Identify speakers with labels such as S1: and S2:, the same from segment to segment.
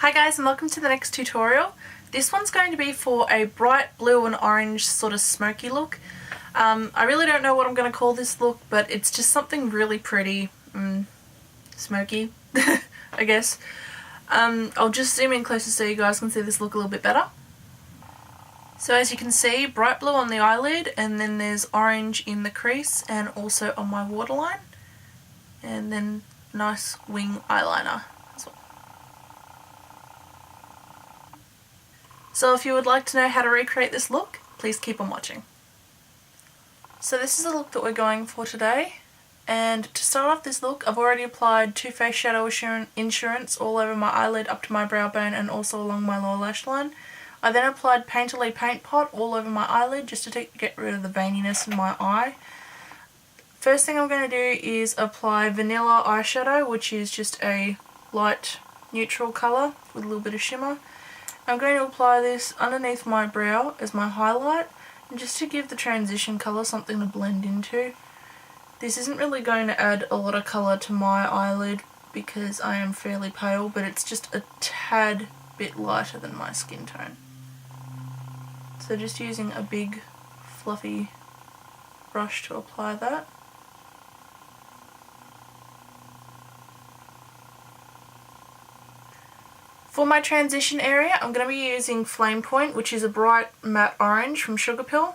S1: Hi guys, and welcome to the next tutorial. This one's going to be for a bright blue and orange sort of smoky look. I really don't know what I'm going to call this look, but it's just something really pretty, smoky, I guess. I'll just zoom in closer so you guys can see this look a little bit better. So as you can see, bright blue on the eyelid, and then there's orange in the crease and also on my waterline, and then nice wing eyeliner as well. So if you would like to know how to recreate this look, please keep on watching. So this is the look that we're going for today, and to start off this look I've already applied Too Faced Shadow Insurance all over my eyelid up to my brow bone and also along my lower lash line. I then applied Painterly Paint Pot all over my eyelid just to get rid of the veininess in my eye. First thing I'm going to do is apply Vanilla Eyeshadow, which is just a light neutral colour with a little bit of shimmer. I'm going to apply this underneath my brow as my highlight, and just to give the transition colour something to blend into. This isn't really going to add a lot of colour to my eyelid because I am fairly pale, but it's just a tad bit lighter than my skin tone. So just using a big fluffy brush to apply that. For my transition area, I'm going to be using Flame Point, which is a bright matte orange from Sugar Pill,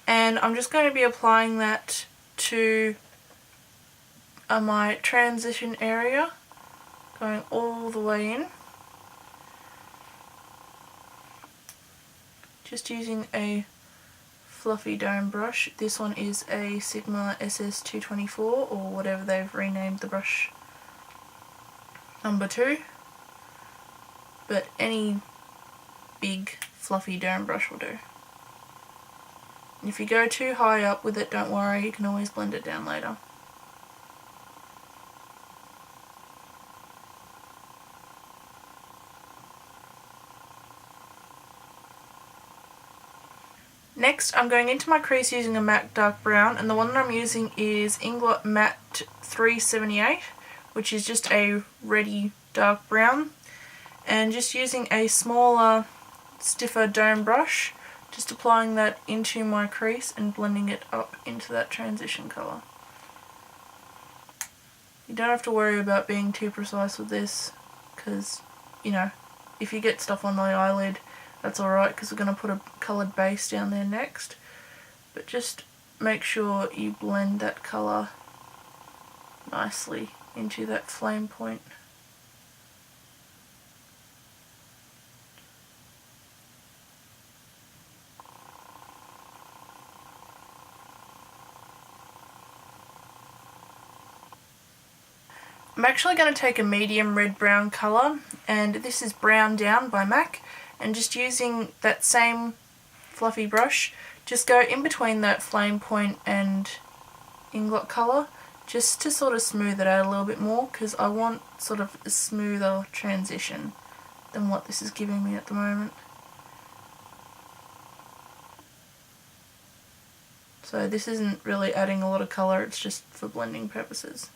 S1: and I'm just going to be applying that to my transition area, going all the way in. Just using a fluffy dome brush. This one is a Sigma SS224 or whatever they've renamed the brush number 2. But any big fluffy dome brush will do. And if you go too high up with it, don't worry, you can always blend it down later. Next, I'm going into my crease using a matte dark brown, and the one that I'm using is Inglot Matte 378, which is just a reddy dark brown. And just using a smaller, stiffer dome brush, just applying that into my crease and blending it up into that transition colour. You don't have to worry about being too precise with this, because, you know, if you get stuff on the eyelid, that's alright, because we're going to put a coloured base down there next. But just make sure you blend that colour nicely into that flame point. I'm actually going to take a medium red-brown colour, and this is Brown Down by MAC, and just using that same fluffy brush, just go in between that flame point and inglot colour, just to sort of smooth it out a little bit more, because I want sort of a smoother transition than what this is giving me at the moment. So this isn't really adding a lot of colour, it's just for blending purposes.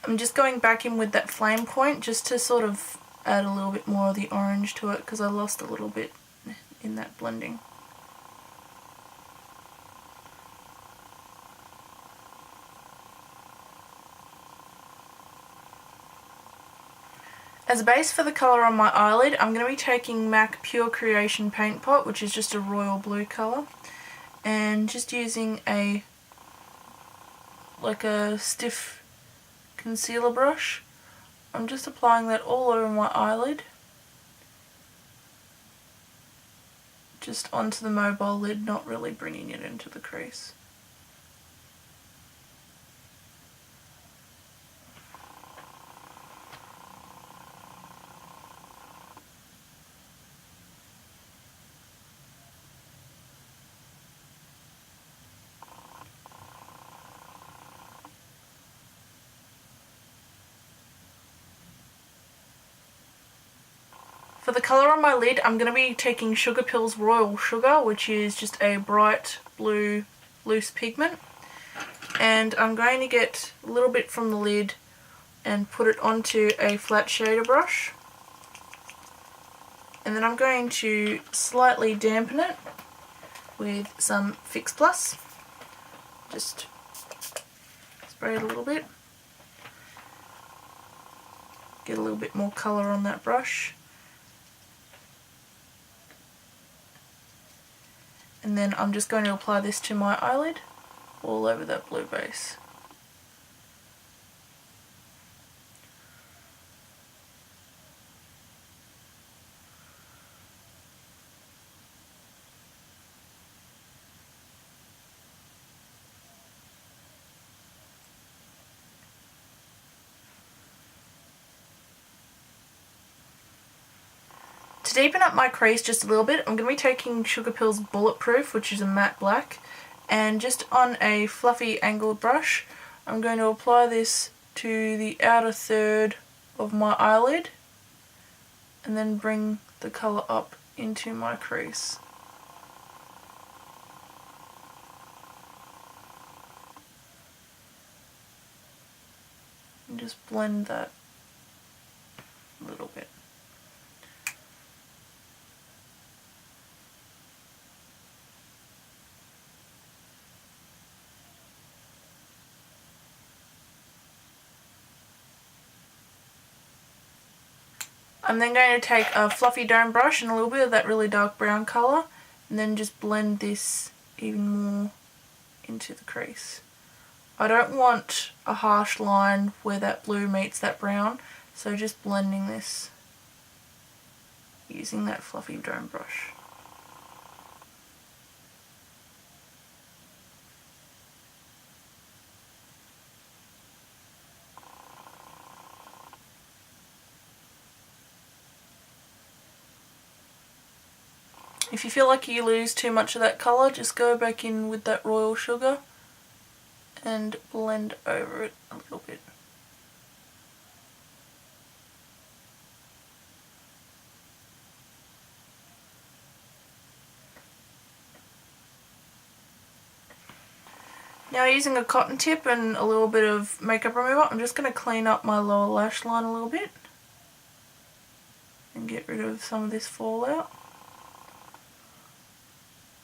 S1: I'm just going back in with that flame point just to sort of add a little bit more of the orange to it, because I lost a little bit in that blending. As a base for the colour on my eyelid, I'm going to be taking MAC Pure Creation Paint Pot, which is just a royal blue colour, and just using a stiff concealer brush. I'm just applying that all over my eyelid, just onto the mobile lid, not really bringing it into the crease. For the colour on my lid, I'm going to be taking Sugar Pill's Royal Sugar, which is just a bright blue loose pigment. and I'm going to get a little bit from the lid and put it onto a flat shader brush, and then I'm going to slightly dampen it with some Fix Plus. Just spray it a little bit, get a little bit more colour on that brush, and then I'm just going to apply this to my eyelid all over that blue base. To deepen up my crease just a little bit, I'm going to be taking Sugar Pill's Bulletproof, which is a matte black, and just on a fluffy angled brush, I'm going to apply this to the outer third of my eyelid, and then bring the colour up into my crease. And just blend that a little bit. I'm then going to take a fluffy dome brush and a little bit of that really dark brown colour, and then just blend this even more into the crease. I don't want a harsh line where that blue meets that brown, so just blending this using that fluffy dome brush. If you feel like you lose too much of that colour, just go back in with that royal sugar and blend over it a little bit. Now, using a cotton tip and a little bit of makeup remover, I'm just going to clean up my lower lash line a little bit and get rid of some of this fallout.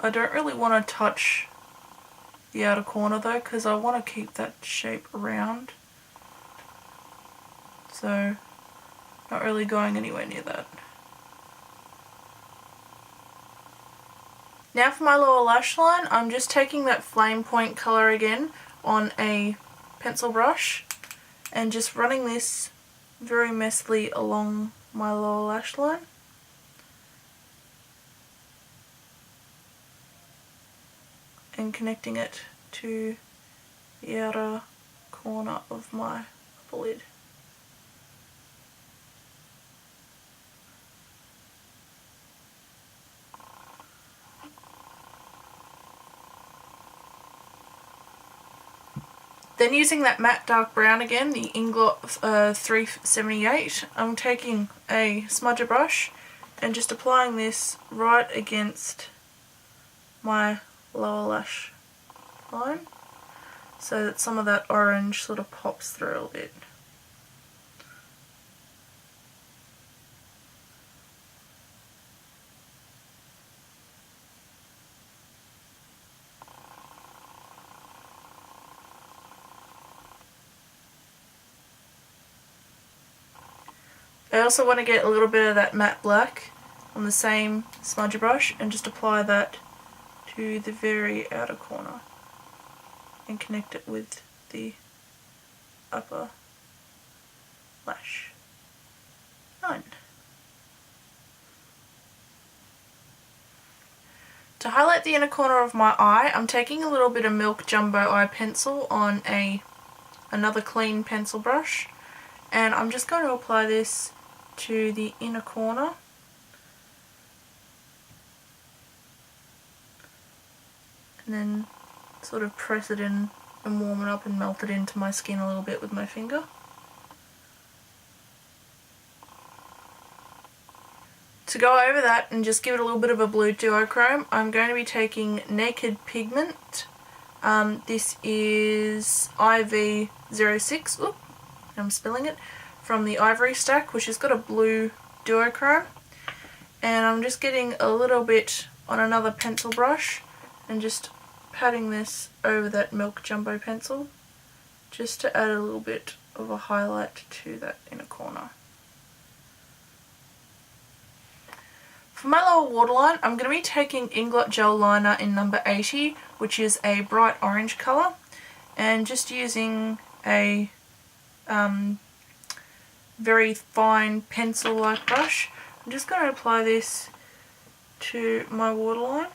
S1: I don't really want to touch the outer corner though, because I want to keep that shape around, so not really going anywhere near that. Now for my lower lash line, I'm just taking that Flame Point colour again on a pencil brush and just running this very messily along my lower lash line. And connecting it to the outer corner of my upper lid. Then using that matte dark brown again, the Inglot 378, I'm taking a smudger brush and just applying this right against my lower lash line so that some of that orange sort of pops through a little bit. I also want to get a little bit of that matte black on the same smudger brush and just apply that to the very outer corner and connect it with the upper lash line. To highlight the inner corner of my eye, I'm taking a little bit of Milk Jumbo Eye Pencil on another clean pencil brush, and I'm just going to apply this to the inner corner. And then sort of press it in and warm it up and melt it into my skin a little bit with my finger. To go over that and just give it a little bit of a blue duochrome, I'm going to be taking Naked Pigment This is IV06, oop, I'm spilling it, from the Ivory stack, which has got a blue duochrome. And I'm just getting a little bit on another pencil brush and just patting this over that Milk Jumbo pencil just to add a little bit of a highlight to that inner corner. For my lower waterline, I'm going to be taking Inglot Gel Liner in number 80, which is a bright orange colour, and just using a very fine pencil-like brush, I'm just going to apply this to my waterline.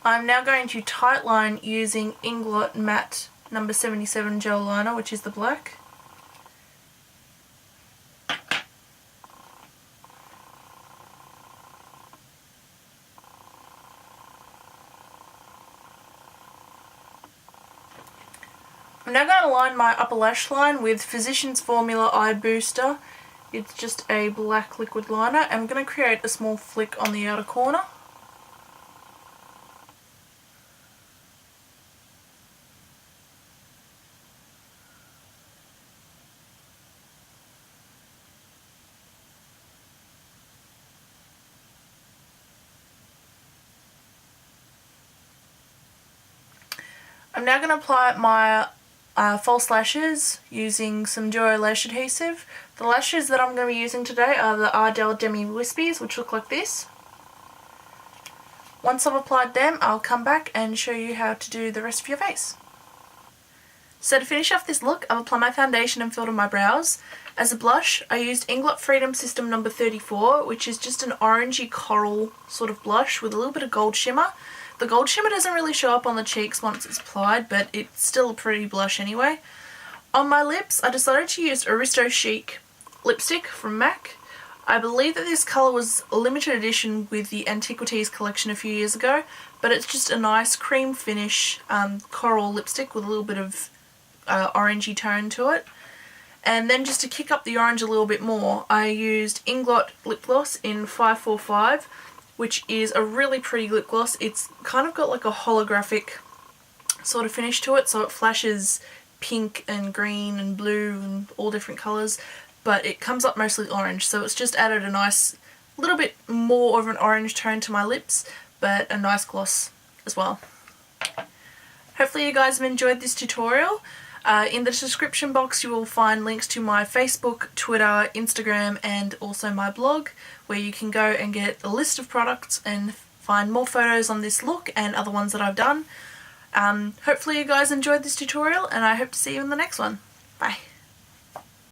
S1: I'm now going to tightline using Inglot Matte number 77 Gel Liner, which is the black. I'm now going to line my upper lash line with Physicians Formula Eye Booster. It's just a black liquid liner, and I'm going to create a small flick on the outer corner. I'm now going to apply my false lashes using some Duo Lash Adhesive. The lashes that I'm going to be using today are the Ardell Demi Wispies, which look like this. Once I've applied them, I'll come back and show you how to do the rest of your face. So to finish off this look, I've applied my foundation and filled in my brows. As a blush, I used Inglot Freedom System number 34, which is just an orangey coral sort of blush with a little bit of gold shimmer. The gold shimmer doesn't really show up on the cheeks once it's applied, but it's still a pretty blush anyway. On my lips, I decided to use Aristo Chic lipstick from MAC. I believe that this colour was a limited edition with the Antiquities collection a few years ago, but it's just a nice cream finish coral lipstick with a little bit of orangey tone to it. And then just to kick up the orange a little bit more, I used Inglot Lip Gloss in 545, which is a really pretty lip gloss. It's kind of got like a holographic sort of finish to it, so it flashes pink and green and blue and all different colours, but it comes up mostly orange, so it's just added a nice little bit more of an orange tone to my lips, but a nice gloss as well. Hopefully you guys have enjoyed this tutorial. In the description box you will find links to my Facebook, Twitter, Instagram and also my blog, where you can go and get a list of products and find more photos on this look and other ones that I've done. Hopefully you guys enjoyed this tutorial, and I hope to see you in the next one. Bye.